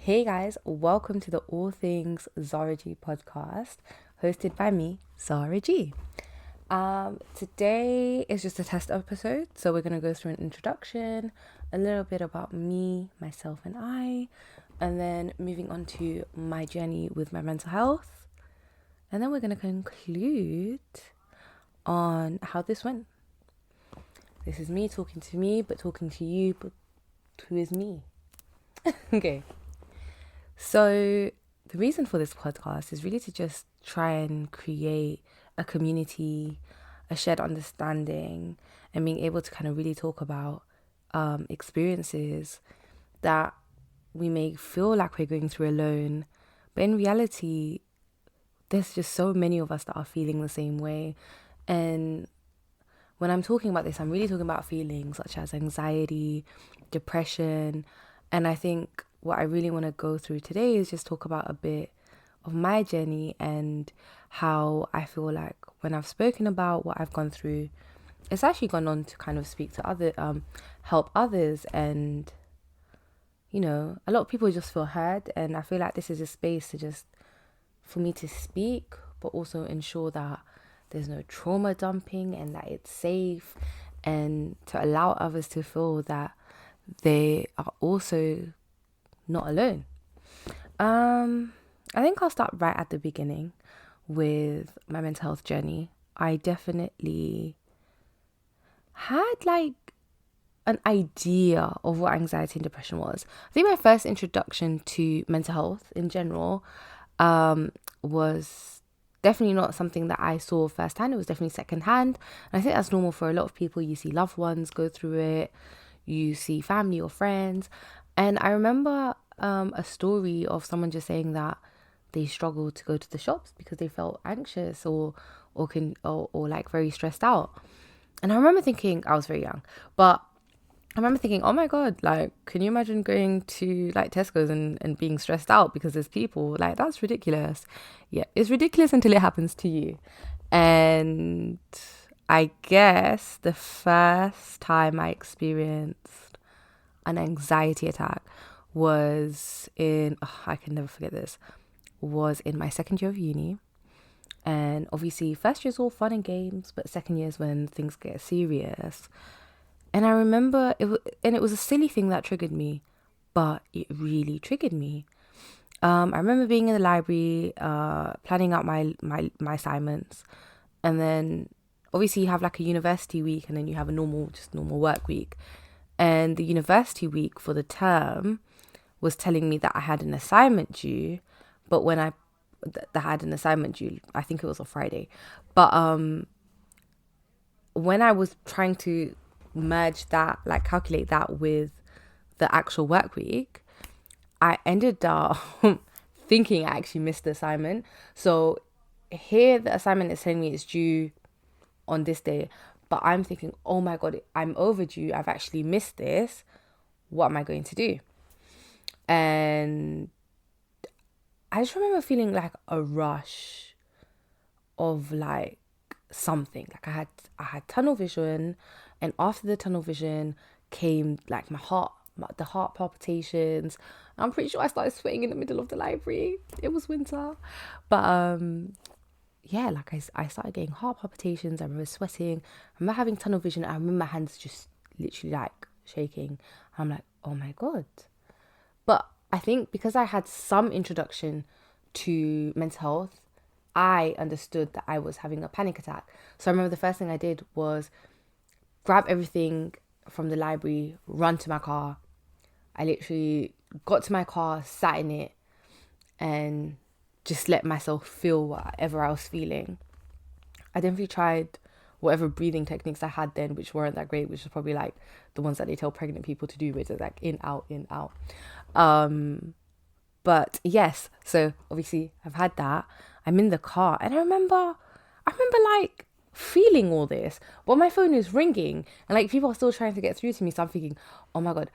Hey guys, welcome to the All Things Zahra G podcast, hosted by me, Zahra G. Today is just a test episode, so we're gonna go through an introduction, a little bit about me, myself, and then moving on to my journey with my mental health, and then we're gonna conclude on how this went. This is me talking to me, but talking to you, but who is me? Okay. So, the reason for this podcast is really to just try and create a community, a shared understanding, and being able to kind of really talk about experiences that we may feel like we're going through alone. But in reality, there's just so many of us that are feeling the same way. And when I'm talking about this, I'm really talking about feelings such as anxiety, depression, and I think what I really want to go through today is just talk about a bit of my journey and how I feel like when I've spoken about what I've gone through, it's actually gone on to kind of speak to help others. And, a lot of people just feel heard. And I feel like this is a space to just, for me to speak, but also ensure that there's no trauma dumping and that it's safe, and to allow others to feel that they are also not alone. I think I'll start right at the beginning with my mental health journey. I definitely had like an idea of what anxiety and depression was. I think my first introduction to mental health in general was definitely not something that I saw firsthand. It was definitely secondhand. And I think that's normal for a lot of people. You see loved ones go through it, you see family or friends. And I remember a story of someone just saying that they struggled to go to the shops because they felt anxious or like very stressed out. And I remember thinking, I was very young, but I remember thinking, oh my God, like, can you imagine going to like Tesco's and being stressed out because there's people? Like, that's ridiculous. Yeah, it's ridiculous until it happens to you. And I guess the first time I experienced an anxiety attack was I can never forget this, was in my second year of uni. And obviously, first year's all fun and games, but second year's when things get serious. And I remember it was a silly thing that triggered me, but it really triggered me. I remember being in the library, planning out my assignments, and then obviously you have like a university week, and then you have a normal work week. And the university week for the term was telling me that I had an assignment due, but when I had an assignment due, I think it was on Friday. But when I was trying to merge that, like calculate that with the actual work week, I ended up thinking I actually missed the assignment. So here the assignment is telling me it's due on this day, but I'm thinking, oh my God, I'm overdue. I've actually missed this. What am I going to do? And I just remember feeling like a rush of like something. Like I had tunnel vision, and after the tunnel vision came like the heart palpitations. I'm pretty sure I started sweating in the middle of the library. It was winter, but yeah, like I started getting heart palpitations. I remember sweating. I remember having tunnel vision. I remember my hands just literally like shaking. I'm like, oh my God. But I think because I had some introduction to mental health, I understood that I was having a panic attack. So I remember the first thing I did was grab everything from the library, run to my car. I literally got to my car, sat in it, and just let myself feel whatever I was feeling. I definitely tried whatever breathing techniques I had then, which weren't that great, which is probably like the ones that they tell pregnant people to do, which is like in, out, in, out. But yes, so obviously I've had that. I'm in the car and I remember like feeling all this, but my phone is ringing and like people are still trying to get through to me. So I'm thinking, oh my God,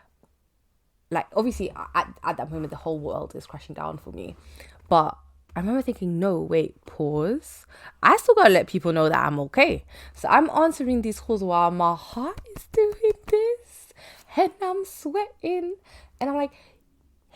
like obviously at that moment, the whole world is crashing down for me. But I remember thinking, no, wait, pause. I still gotta let people know that I'm okay. So I'm answering these calls while my heart is doing this and I'm sweating. And I'm like,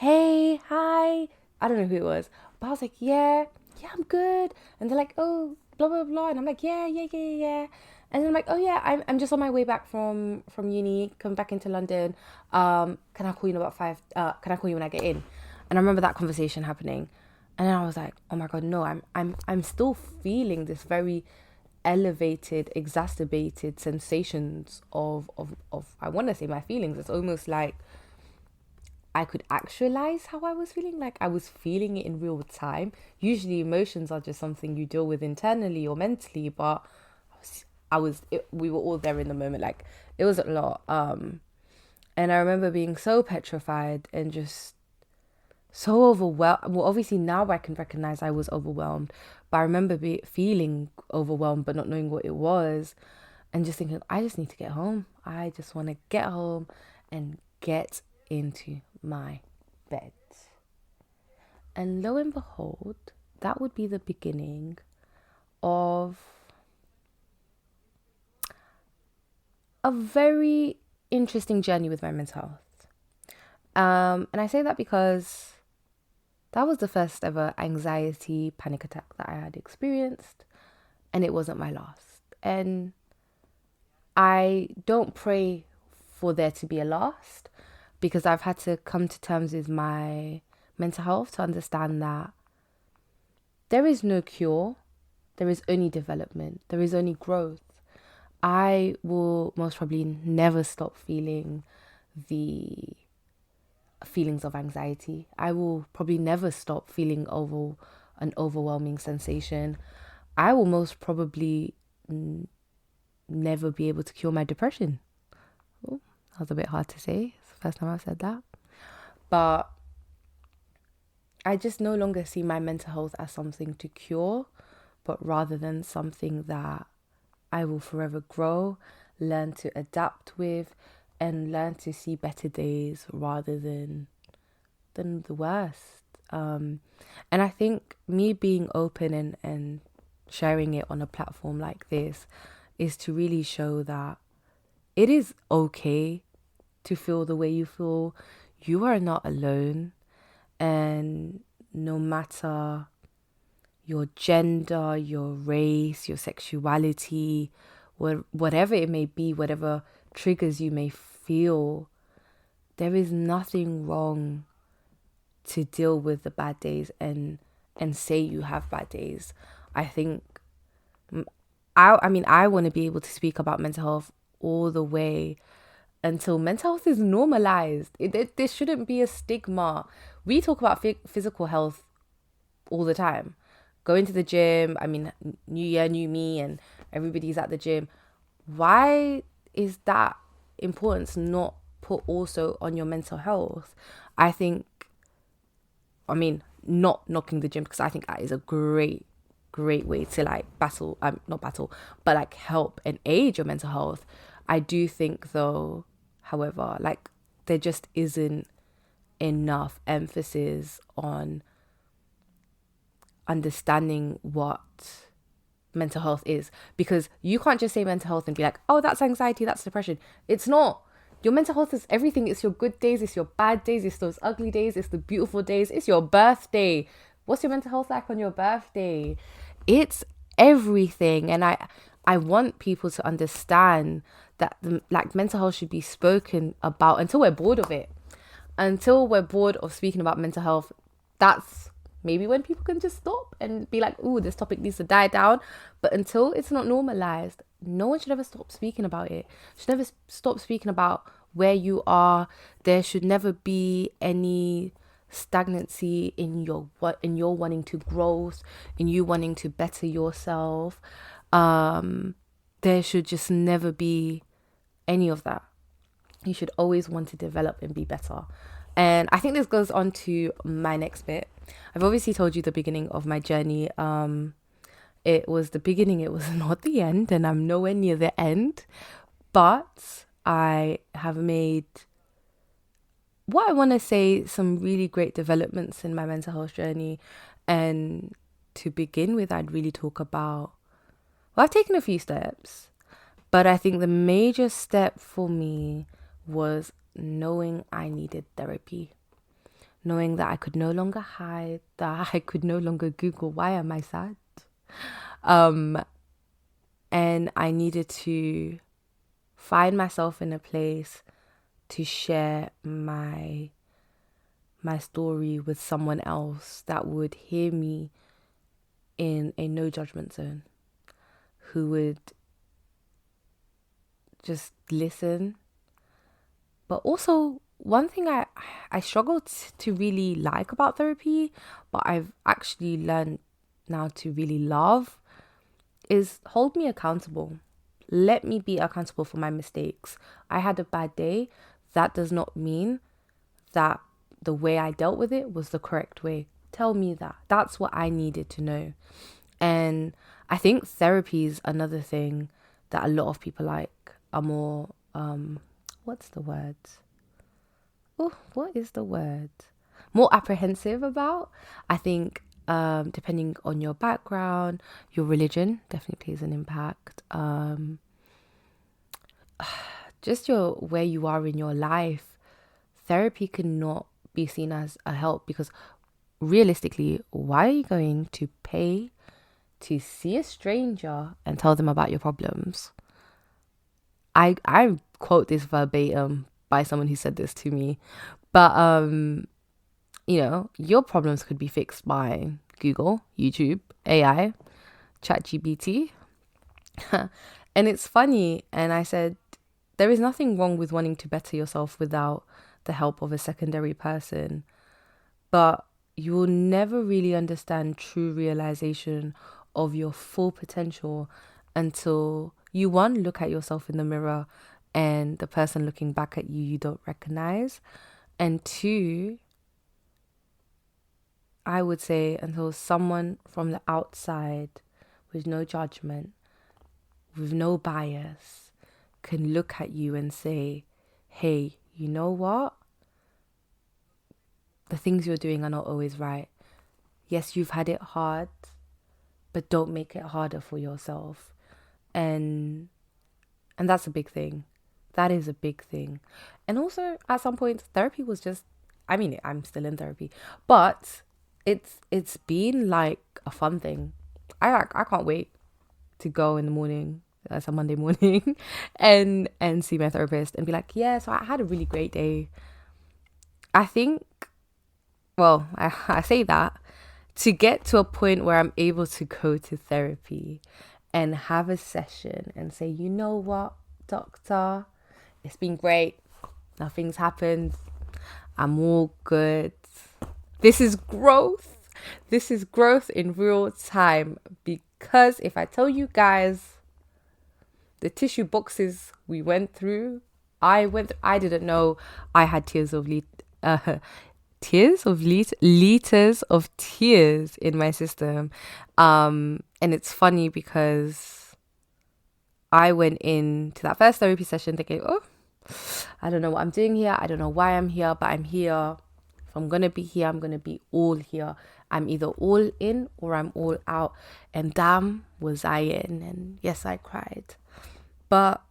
hey, hi. I don't know who it was, but I was like, yeah, I'm good. And they're like, oh, blah, blah, blah. And I'm like, yeah. And then I'm like, oh yeah, I'm just on my way back from uni, coming back into London. Can I call you in about 5? Can I call you when I get in? And I remember that conversation happening, and then I was like, oh my god, no, I'm still feeling this very elevated, exacerbated sensations of I want to say my feelings. It's almost like I could actualize how I was feeling, like I was feeling it in real time. Usually emotions are just something you deal with internally or mentally, but we were all there in the moment. Like it was a lot. And I remember being so petrified and just so overwhelmed. Well, obviously now I can recognize I was overwhelmed, but I remember feeling overwhelmed but not knowing what it was, and just thinking, I just need to get home. I just want to get home and get into my bed. And lo and behold, that would be the beginning of a very interesting journey with my mental health. And I say that because that was the first ever anxiety panic attack that I had experienced, and it wasn't my last. And I don't pray for there to be a last, because I've had to come to terms with my mental health to understand that there is no cure, there is only development, there is only growth. I will most probably never stop feeling the feelings of anxiety. I will probably never stop feeling an overwhelming sensation. I will most probably never be able to cure my depression. Oh, that was a bit hard to say. It's the first time I've said that. But I just no longer see my mental health as something to cure, but rather than something that I will forever grow, learn to adapt with, and learn to see better days rather than the worst. And I think me being open and sharing it on a platform like this is to really show that it is okay to feel the way you feel. You are not alone. And no matter your gender, your race, your sexuality, whatever it may be, whatever triggers you may feel, there is nothing wrong to deal with the bad days and say you have bad days. I think I want to be able to speak about mental health all the way until mental health is normalized. There shouldn't be a stigma. We talk about physical health all the time. Going to the gym, new year, new me, and everybody's at the gym. Why is that importance not put also on your mental health? I think, not knocking the gym, because I think that is a great way to like not battle, but like help and aid your mental health. I do think though, however, like there just isn't enough emphasis on understanding what mental health is, because you can't just say mental health and be like, oh, that's anxiety, that's depression. It's not. Your mental health is everything. It's your good days, it's your bad days, it's those ugly days, it's the beautiful days, it's your birthday. What's your mental health like on your birthday? It's everything. And I want people to understand that mental health should be spoken about until we're bored of it. Until we're bored of speaking about mental health, that's maybe when people can just stop and be like, ooh, this topic needs to die down. But until it's not normalized, no one should ever stop speaking about it. Should never stop speaking about where you are. There should never be any stagnancy in your wanting to grow, in you wanting to better yourself. There should just never be any of that. You should always want to develop and be better. And I think this goes on to my next bit. I've obviously told you the beginning of my journey. It was the beginning, it was not the end, and I'm nowhere near the end. But I have made, what I want to say, some really great developments in my mental health journey. And to begin with, I'd really talk about, well, I've taken a few steps, but I think the major step for me was knowing I needed therapy. knowing that I could no longer hide, that I could no longer Google, why am I sad? Um, and I needed to find myself in a place to share my story with someone else that would hear me in a no judgment zone, who would just listen. But also, one thing I struggled to really like about therapy, but I've actually learned now to really love, is hold me accountable. Let me be accountable for my mistakes. I had a bad day. That does not mean that the way I dealt with it was the correct way. Tell me that. That's what I needed to know. And I think therapy is another thing that a lot of people are more, what's the word? Oh, what is the word? More apprehensive about. I think depending on your background, your religion definitely plays an impact. Just your where you are in your life, therapy cannot be seen as a help, because realistically, why are you going to pay to see a stranger and tell them about your problems? I quote this verbatim by someone who said this to me, but your problems could be fixed by Google, YouTube, AI, ChatGPT. And it's funny, and I said there is nothing wrong with wanting to better yourself without the help of a secondary person, but you will never really understand true realization of your full potential until you, one, look at yourself in the mirror and the person looking back at you don't recognize, and two, I would say, until someone from the outside with no judgment, with no bias, can look at you and say, hey, you know what? The things you're doing are not always right. Yes, you've had it hard, but don't make it harder for yourself. And that's a big thing. That is a big thing. And also, at some point, therapy was just, I mean, I'm still in therapy, but it's been like a fun thing. I can't wait to go in the morning. It's a Monday morning, and see my therapist and be like, yeah, so I had a really great day. I think, well, I say that to get to a point where I'm able to go to therapy and have a session and say, you know what, doctor, it's been great. Nothing's happened. I'm all good. This is growth. This is growth in real time. Because if I tell you guys the tissue boxes we went through, I didn't know I had liters of tears in my system. And it's funny because I went into that first therapy session thinking, oh, I don't know what I'm doing here. I don't know why I'm here, but I'm here. If I'm going to be here, I'm going to be all here. I'm either all in or I'm all out. And damn, was I in. And yes, I cried. But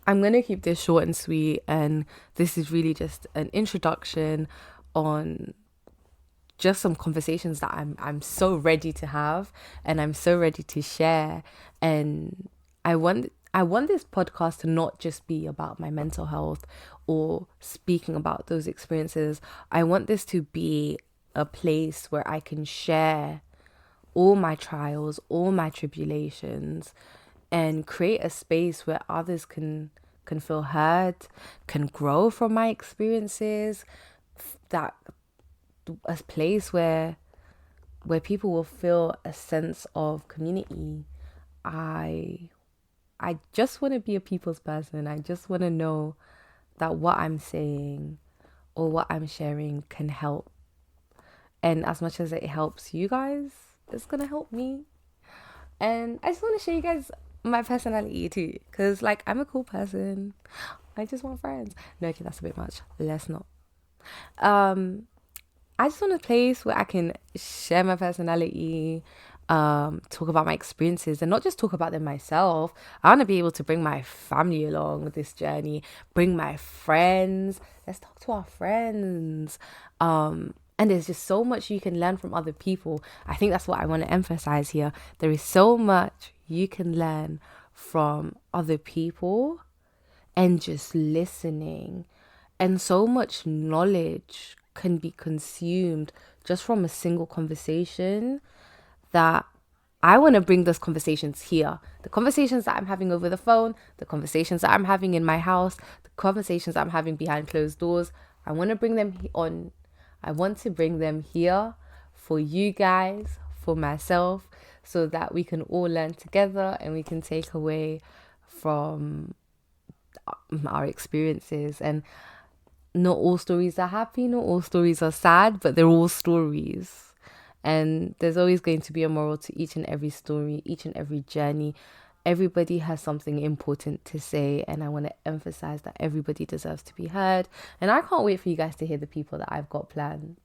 I'm going to keep this short and sweet. And this is really just an introduction on just some conversations that I'm so ready to have and I'm so ready to share. And I want this podcast to not just be about my mental health or speaking about those experiences. I want this to be a place where I can share all my trials, all my tribulations, and create a space where others can feel heard, can grow from my experiences, that a place where people will feel a sense of community. I just want to be a people's person. I just want to know that what I'm saying or what I'm sharing can help. And as much as it helps you guys, it's going to help me. And I just want to show you guys my personality too. Because, like, I'm a cool person. I just want friends. No, okay, that's a bit much. Let's not. I just want a place where I can share my personality, talk about my experiences and not just talk about them myself. I want to be able to bring my family along with this journey, bring my friends. Let's talk to our friends. And there's just so much you can learn from other people. I think that's what I want to emphasize here. There is so much you can learn from other people and just listening. And so much knowledge can be consumed just from a single conversation that I want to bring those conversations here. The conversations that I'm having over the phone, the conversations that I'm having in my house, the conversations that I'm having behind closed doors. I want to bring them on. I want to bring them here for you guys, for myself, so that we can all learn together and we can take away from our experiences. And not all stories are happy, not all stories are sad, but they're all stories. And there's always going to be a moral to each and every story, each and every journey. Everybody has something important to say, and I want to emphasize that everybody deserves to be heard. And I can't wait for you guys to hear the people that I've got planned.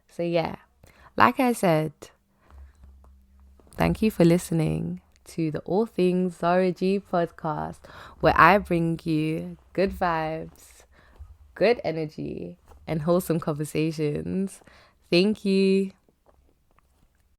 So yeah, like I said, thank you for listening to the All Things Zahra G podcast, where I bring you good vibes, good energy, and wholesome conversations. Thank you.